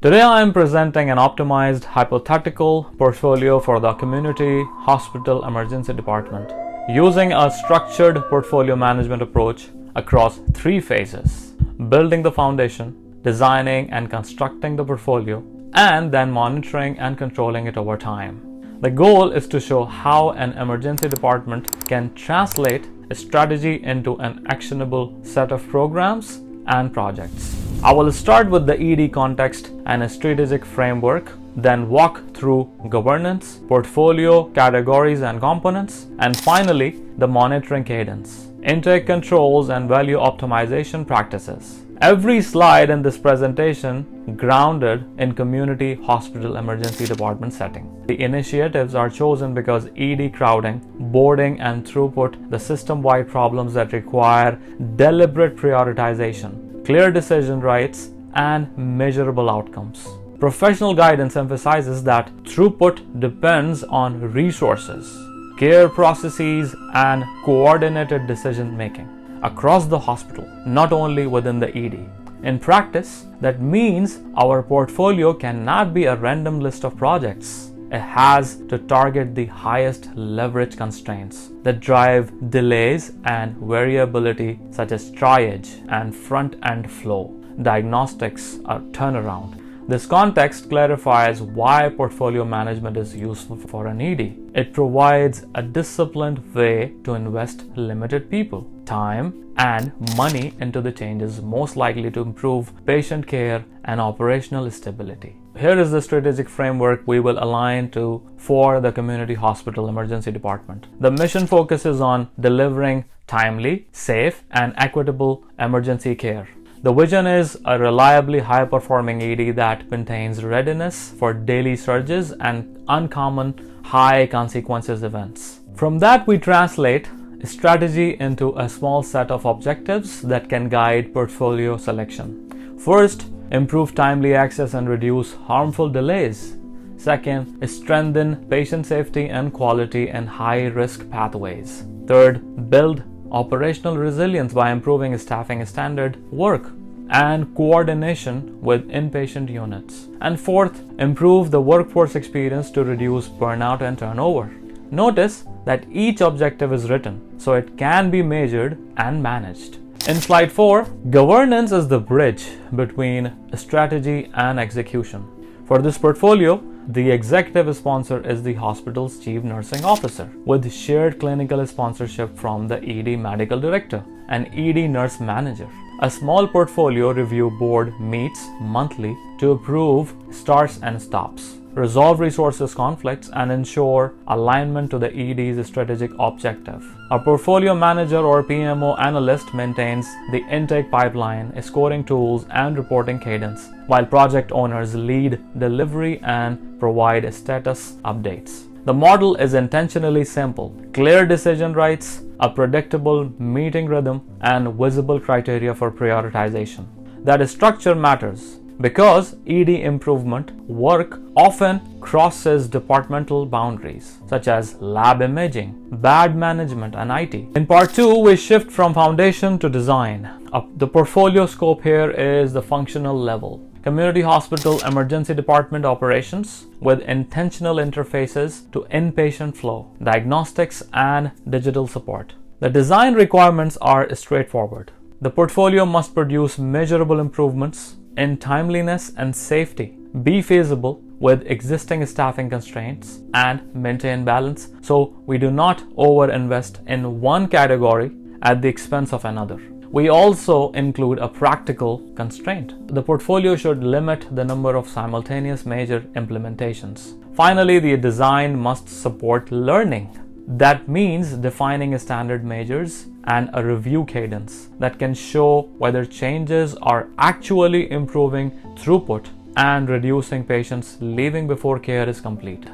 Today I am presenting an optimized hypothetical portfolio for the community hospital emergency department using a structured portfolio management approach across three phases: building the foundation, designing and constructing the portfolio, and then monitoring and controlling it over time. The goal is to show how an emergency department can translate a strategy into an actionable set of programs and projects. I will start with the ED context and a strategic framework, then walk through governance, portfolio categories and components, and finally the monitoring cadence, intake controls, and value optimization practices. Every slide in this presentation grounded in community hospital emergency department setting. The initiatives are chosen because ED crowding, boarding, and throughput, the system-wide problems that require deliberate prioritization, clear decision rights, and measurable outcomes. Professional guidance emphasizes that throughput depends on resources, care processes, and coordinated decision making across the hospital, not only within the ED. In practice, that means our portfolio cannot be a random list of projects. It has to target the highest leverage constraints that drive delays and variability, such as triage and front-end flow, diagnostics, or turnaround. This context clarifies why portfolio management is useful for an ED. It provides a disciplined way to invest limited people, time, and money into the changes most likely to improve patient care and operational stability. Here is the strategic framework we will align to for the community hospital emergency department. The mission focuses on delivering timely, safe, and equitable emergency care. The vision is a reliably high-performing ED that maintains readiness for daily surges and uncommon high-consequences events. From that, we translate strategy into a small set of objectives that can guide portfolio selection. First, improve timely access and reduce harmful delays. Second, strengthen patient safety and quality in high-risk pathways. Third, build operational resilience by improving staffing standard work and coordination with inpatient units. And fourth, improve the workforce experience to reduce burnout and turnover. Notice that each objective is written so it can be measured and managed. In slide 4, governance is the bridge between strategy and execution. For this portfolio, the executive sponsor is the hospital's chief nursing officer, with shared clinical sponsorship from the ED medical director and ED nurse manager. A small portfolio review board meets monthly to approve starts and stops, resolve resources conflicts, and ensure alignment to the ED's strategic objective. A portfolio manager or PMO analyst maintains the intake pipeline, scoring tools, and reporting cadence, while project owners lead delivery and provide status updates. The model is intentionally simple: clear decision rights, a predictable meeting rhythm, and visible criteria for prioritization. That structure matters because ED improvement work often crosses departmental boundaries, such as lab imaging, bad management, and IT. In part 2, we shift from foundation to design. The portfolio scope here is the functional level. Community hospital emergency department operations with intentional interfaces to inpatient flow, diagnostics, and digital support. The design requirements are straightforward. The portfolio must produce measurable improvements in timeliness and safety, be feasible with existing staffing constraints, and maintain balance so we do not overinvest in one category at the expense of another. We also include a practical constraint. The portfolio should limit the number of simultaneous major implementations. Finally, the design must support learning. That means defining standard measures and a review cadence that can show whether changes are actually improving throughput and reducing patients leaving before care is complete.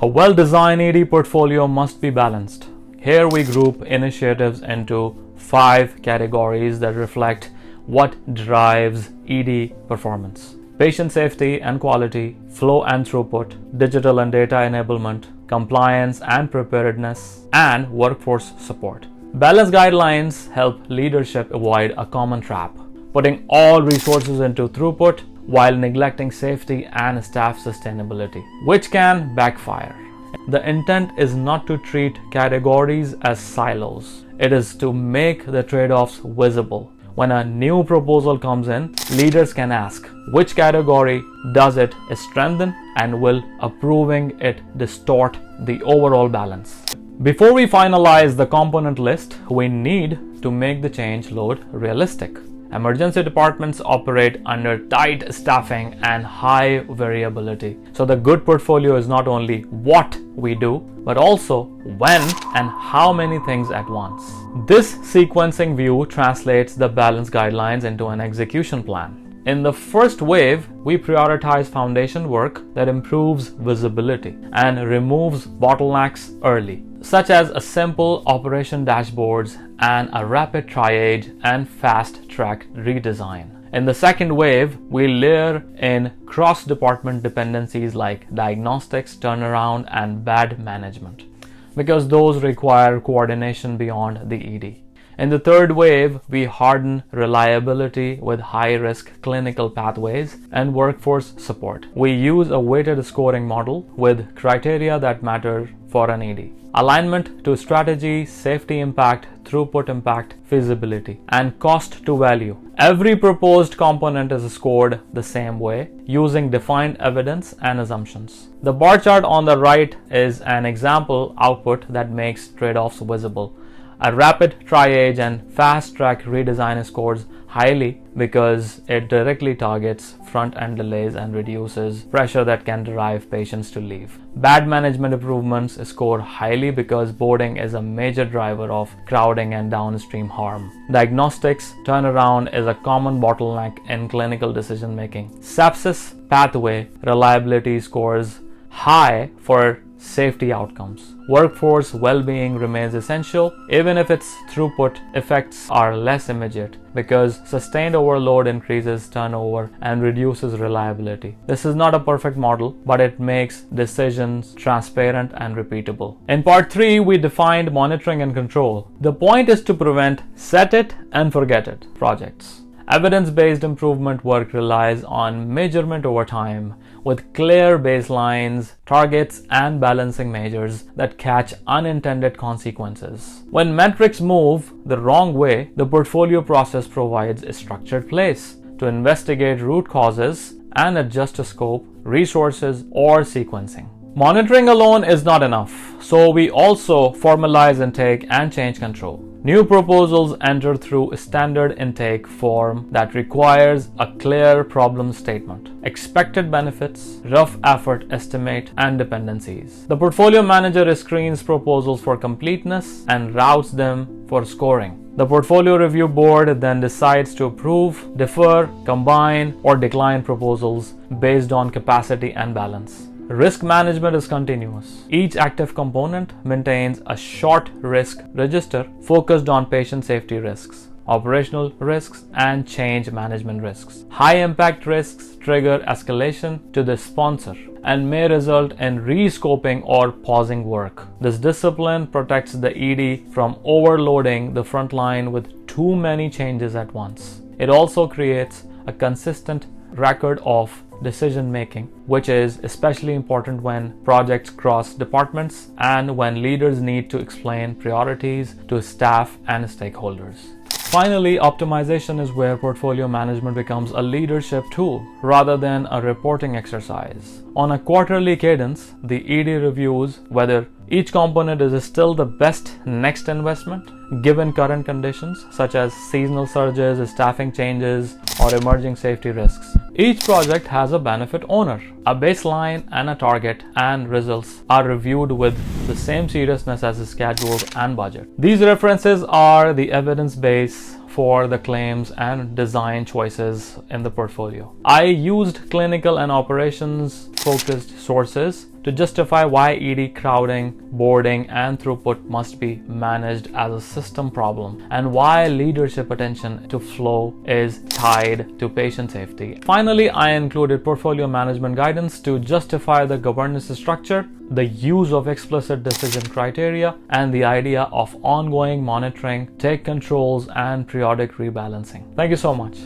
A well-designed ED portfolio must be balanced. Here we group initiatives into 5 categories that reflect what drives ED performance: patient safety and quality, flow and throughput, digital and data enablement, compliance and preparedness, and workforce support. Balanced guidelines help leadership avoid a common trap: putting all resources into throughput while neglecting safety and staff sustainability, which can backfire. The intent is not to treat categories as silos. It is to make the trade-offs visible. When a new proposal comes in, leaders can ask, which category does it strengthen, and will approving it distort the overall balance? Before we finalize the component list, we need to make the change load realistic. Emergency departments operate under tight staffing and high variability. So the good portfolio is not only what we do, but also when and how many things at once. This sequencing view translates the balance guidelines into an execution plan. In the first wave, we prioritize foundation work that improves visibility and removes bottlenecks early, such as a simple operation dashboards and a rapid triage and fast track redesign. In the second wave, we layer in cross-department dependencies like diagnostics, turnaround, and bad management, because those require coordination beyond the ED. In the third wave, we harden reliability with high-risk clinical pathways and workforce support. We use a weighted scoring model with criteria that matter for an ED. Alignment to strategy, safety impact, throughput impact, feasibility, and cost to value. Every proposed component is scored the same way, using defined evidence and assumptions. The bar chart on the right is an example output that makes trade-offs visible. A rapid triage and fast track redesign scores highly because it directly targets front-end delays and reduces pressure that can drive patients to leave. Bad management improvements score highly because boarding is a major driver of crowding and downstream harm. Diagnostics turnaround is a common bottleneck in clinical decision making. Sepsis pathway reliability scores high for safety outcomes. Workforce well-being remains essential, even if its throughput effects are less immediate, because sustained overload increases turnover and reduces reliability. This is not a perfect model, but it makes decisions transparent and repeatable. In part 3, we defined monitoring and control. The point is to prevent set it and forget it projects. Evidence-based improvement work relies on measurement over time, with clear baselines, targets, and balancing measures that catch unintended consequences. When metrics move the wrong way, the portfolio process provides a structured place to investigate root causes and adjust scope, resources, or sequencing. Monitoring alone is not enough, so we also formalize intake and change control. New proposals enter through a standard intake form that requires a clear problem statement, expected benefits, rough effort estimate, and dependencies. The portfolio manager screens proposals for completeness and routes them for scoring. The portfolio review board then decides to approve, defer, combine, or decline proposals based on capacity and balance. Risk management is continuous. Each active component maintains a short risk register focused on patient safety risks, operational risks, and change management risks. High impact risks trigger escalation to the sponsor and may result in rescoping or pausing work. This discipline protects the ED from overloading the frontline with too many changes at once. It also creates a consistent record of decision making, which is especially important when projects cross departments and when leaders need to explain priorities to staff and stakeholders. Finally, optimization is where portfolio management becomes a leadership tool rather than a reporting exercise. On a quarterly cadence, the ED reviews whether each component is still the best next investment given current conditions such as seasonal surges, staffing changes, or emerging safety risks. Each project has a benefit owner, a baseline, and a target, and results are reviewed with the same seriousness as the schedule and budget. These references are the evidence base for the claims and design choices in the portfolio. I used clinical and operations focused sources to justify why ED crowding, boarding, and throughput must be managed as a system problem, and why leadership attention to flow is tied to patient safety. Finally, I included portfolio management guidance to justify the governance structure, the use of explicit decision criteria, and the idea of ongoing monitoring, take controls, and periodic rebalancing. Thank you so much.